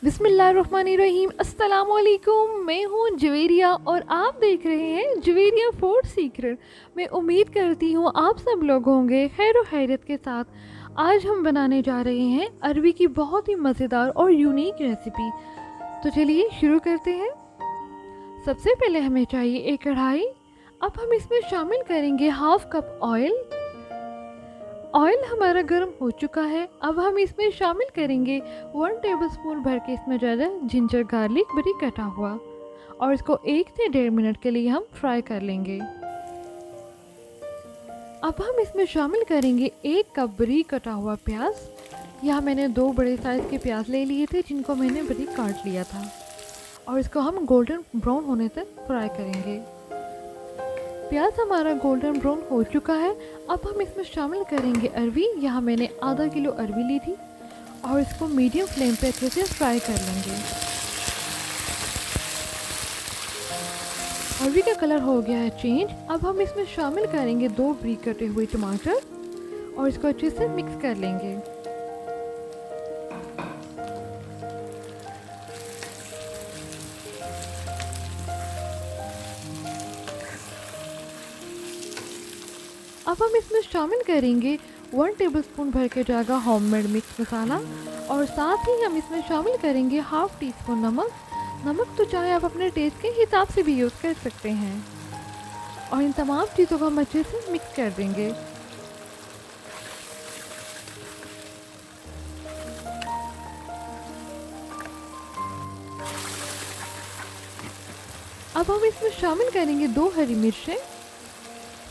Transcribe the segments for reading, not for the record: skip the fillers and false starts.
बिस्मिल्लाहिर्रहमानिर्रहीम। अस्सलाम वालेकुम। मैं हूँ जवेरिया और आप देख रहे हैं जवेरिया फूड सीक्रेट। मैं उम्मीद करती हूँ आप सब लोग होंगे खैर व खैरियत के साथ। आज हम बनाने जा रहे हैं अरबी की बहुत ही मज़ेदार और यूनिक रेसिपी। तो चलिए शुरू करते हैं। सबसे पहले हमें चाहिए एक कढ़ाई। अब हम इसमें शामिल करेंगे हाफ कप ऑयल। ऑयल हमारा गर्म हो चुका है। अब हम इसमें शामिल करेंगे 1 टेबलस्पून भर के इसमें ज़्यादा जिंजर गार्लिक बरीक कटा हुआ और इसको 1 से 1.5 मिनट के लिए हम फ्राई कर लेंगे। अब हम इसमें शामिल करेंगे 1 कप बरीक कटा हुआ प्याज। यहाँ मैंने 2 बड़े साइज़ के प्याज ले लिए थे जिनको मैंने बरीक काट लिया था और इसको हम गोल्डन ब्राउन होने तक फ्राई करेंगे। प्याज हमारा गोल्डन ब्राउन हो चुका है। अब हम इसमें शामिल करेंगे अरवी। यहाँ मैंने आधा किलो अरवी ली थी और इसको मीडियम फ्लेम पे अच्छे से फ्राई कर लेंगे। अरवी का कलर हो गया है चेंज। अब हम इसमें शामिल करेंगे 2 बारीक कटे हुए टमाटर और इसको अच्छे से मिक्स कर लेंगे। अब हम इसमें शामिल करेंगे 1 टेबलस्पून भर के जाएगा होममेड मिक्स मसाला और साथ ही हम इसमें शामिल करेंगे हाफ टी स्पून नमक। नमक तो चाहे आप अपने टेस्ट के हिसाब से भी यूज़ कर सकते हैं और इन तमाम चीज़ों को हम अच्छे से मिक्स कर देंगे। अब हम इसमें शामिल करेंगे 2 हरी मिर्चें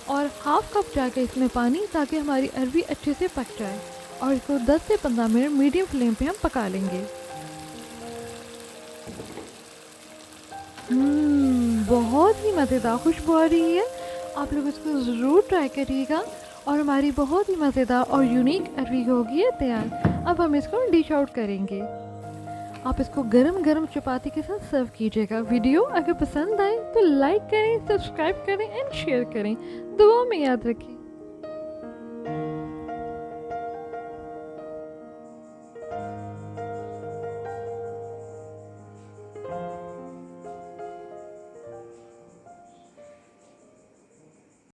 और हाफ कप जाके इसमें पानी ताकि हमारी अरवी अच्छे से पक जाए और इसको 10 से 15 मिनट मीडियम फ्लेम पे हम पका लेंगे। बहुत ही मज़ेदार खुशबू आ रही है। आप लोग इसको ज़रूर ट्राई करिएगा और हमारी बहुत ही मज़ेदार और यूनिक अरवी होगी है तैयार। अब हम इसको डिश आउट करेंगे। आप इसको गरम गरम चपाती के साथ सर्व कीजिएगा। वीडियो अगर पसंद आए तो लाइक करें, सब्सक्राइब करें एंड शेयर करें। दुआ में याद रखें।